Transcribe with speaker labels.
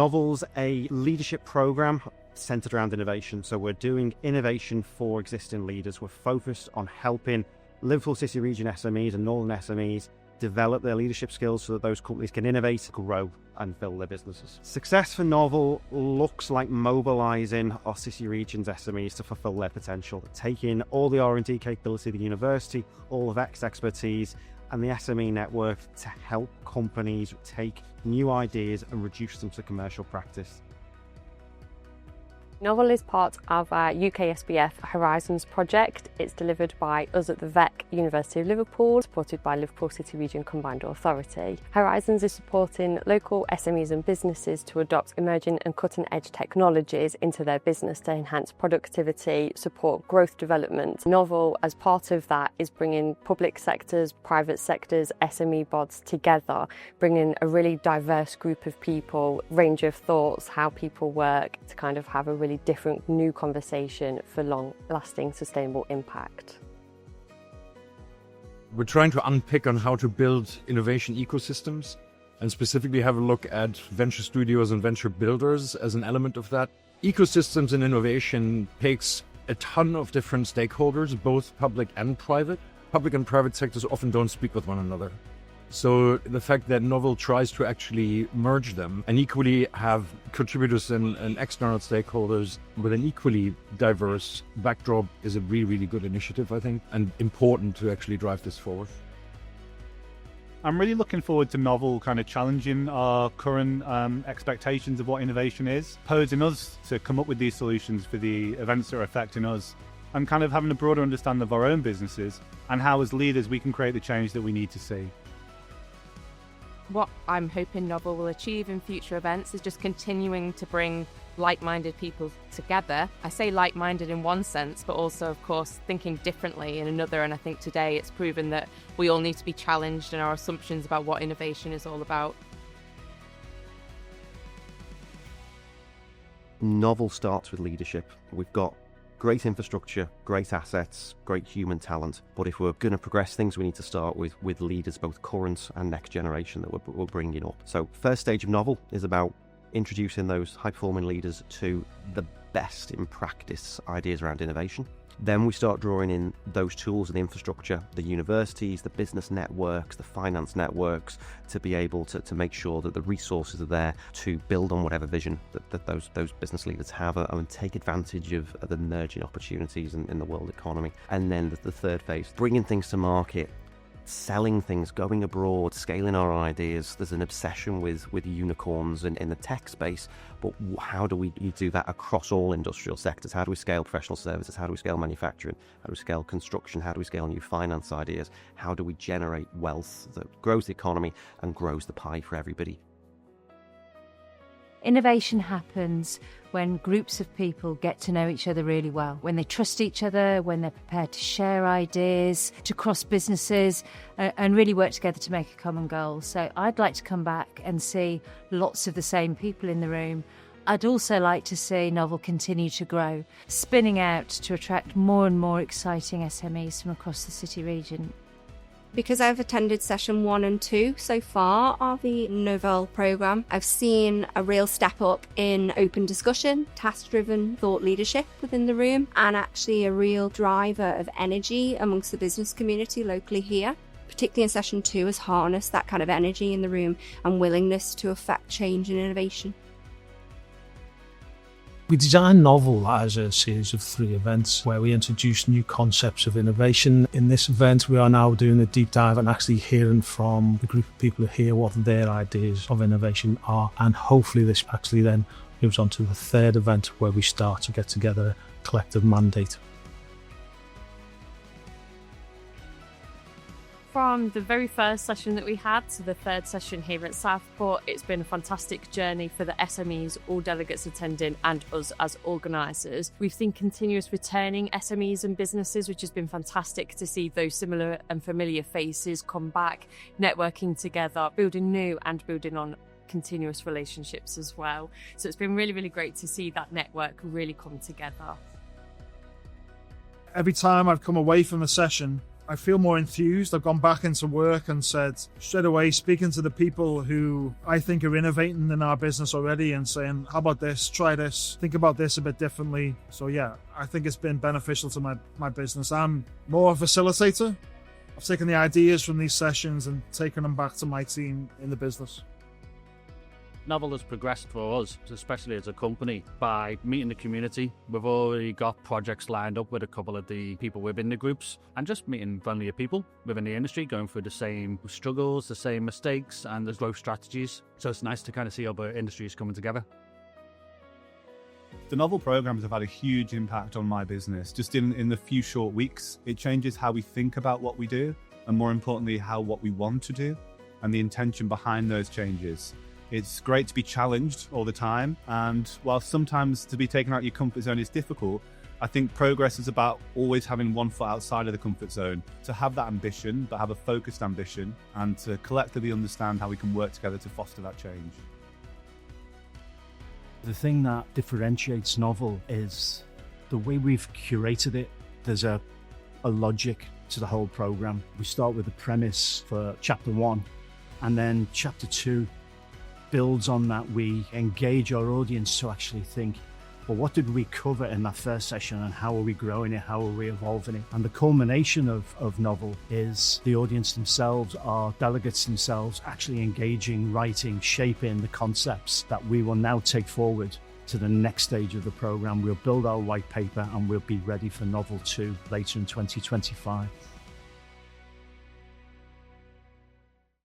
Speaker 1: Novel's a leadership program centered around innovation. So we're doing innovation for existing leaders. We're focused on helping Liverpool City Region SMEs and Northern SMEs develop their leadership skills so that those companies can innovate, grow and build their businesses. Success for Novel looks like mobilising our City Region's SMEs to fulfil their potential, taking all the R&D capability of the university, all of X expertise and the SME network to help companies take new ideas and reduce them to commercial practice.
Speaker 2: Novel is part of our UK SBF Horizons project. It's delivered by us at the VEC University of Liverpool, supported by Liverpool City Region Combined Authority. Horizons is supporting local SMEs and businesses to adopt emerging and cutting-edge technologies into their business to enhance productivity, support growth development. Novel, as part of that, is bringing public sectors, private sectors, SME bods together, bringing a really diverse group of people, range of thoughts, how people work, to kind of have a really different new conversation for long-lasting sustainable impact.
Speaker 3: We're trying to unpick on how to build innovation ecosystems and specifically have a look at venture studios and venture builders as an element of that. Ecosystems and innovation takes a ton of different stakeholders, both public and private. Public and private sectors often don't speak with one another. So the fact that Novel tries to actually merge them and equally have contributors and external stakeholders with an equally diverse backdrop is a really, really good initiative, I think, and important to actually drive this forward.
Speaker 4: I'm really looking forward to Novel kind of challenging our current expectations of what innovation is, posing us to come up with these solutions for the events that are affecting us, and kind of having a broader understanding of our own businesses and how as leaders we can create the change that we need to see.
Speaker 5: What I'm hoping Novel will achieve in future events is just continuing to bring like-minded people together. I say like-minded in one sense, but also, of course, thinking differently in another. And I think today it's proven that we all need to be challenged in our assumptions about what innovation is all about.
Speaker 6: Novel starts with leadership. We've got great infrastructure, great assets, great human talent. But if we're going to progress things, we need to start with leaders, both current and next generation that we're bringing up. So first stage of Novel is about introducing those high-performing leaders to the best in practice ideas around innovation. Then we start drawing in those tools and the infrastructure, the universities, the business networks, the finance networks, to be able to make sure that the resources are there to build on whatever vision that those business leaders have and take advantage of the emerging opportunities in the world economy. And then the third phase, bringing things to market, selling things, going abroad, scaling our ideas. There's an obsession with unicorns in the tech space, but how do we do that across all industrial sectors? How do we scale professional services? How do we scale manufacturing? How do we scale construction? How do we scale new finance ideas? How do we generate wealth that grows the economy and grows the pie for everybody?
Speaker 7: Innovation happens when groups of people get to know each other really well, when they trust each other, when they're prepared to share ideas, to cross businesses and really work together to make a common goal. So I'd like to come back and see lots of the same people in the room. I'd also like to see Novel continue to grow, spinning out to attract more and more exciting SMEs from across the city region.
Speaker 8: Because I've attended session 1 and 2 so far of the Novel programme, I've seen a real step up in open discussion, task-driven thought leadership within the room, and actually a real driver of energy amongst the business community locally here. Particularly in session 2 has harnessed that kind of energy in the room and willingness to affect change and innovation.
Speaker 9: We designed Novel as a series of 3 events where we introduce new concepts of innovation. In this event, we are now doing a deep dive and actually hearing from the group of people who hear what their ideas of innovation are. And hopefully this actually then moves on to the 3rd event where we start to get together a collective mandate.
Speaker 2: From the very first session that we had to the 3rd session here at Southport, it's been a fantastic journey for the SMEs, all delegates attending, and us as organisers. We've seen continuous returning SMEs and businesses, which has been fantastic to see those similar and familiar faces come back, networking together, building new and building on continuous relationships as well. So it's been really, really great to see that network really come together.
Speaker 10: Every time I've come away from a session, I feel more enthused. I've gone back into work and said straight away, speaking to the people who I think are innovating in our business already and saying, how about this? Try this. Think about this a bit differently. So yeah, I think it's been beneficial to my business. I'm more a facilitator. I've taken the ideas from these sessions and taken them back to my team in the business.
Speaker 11: Novel has progressed for us, especially as a company, by meeting the community. We've already got projects lined up with a couple of the people within the groups and just meeting friendlier people within the industry, going through the same struggles, the same mistakes and the growth strategies. So it's nice to kind of see other industries coming together.
Speaker 4: The novel programs have had a huge impact on my business. Just in the few short weeks, it changes how we think about what we do and more importantly, what we want to do and the intention behind those changes. It's great to be challenged all the time, and while sometimes to be taken out of your comfort zone is difficult, I think progress is about always having one foot outside of the comfort zone, to have that ambition, but have a focused ambition, and to collectively understand how we can work together to foster that change.
Speaker 12: The thing that differentiates Novel is the way we've curated it. There's a logic to the whole program. We start with the premise for chapter 1, and then chapter 2 builds on that. We engage our audience to actually think, well, what did we cover in that first session and how are we growing it, how are we evolving it? And the culmination of Novel is the audience themselves, our delegates themselves, actually engaging, writing, shaping the concepts that we will now take forward to the next stage of the program. We'll build our white paper and we'll be ready for Novel 2 later in 2025.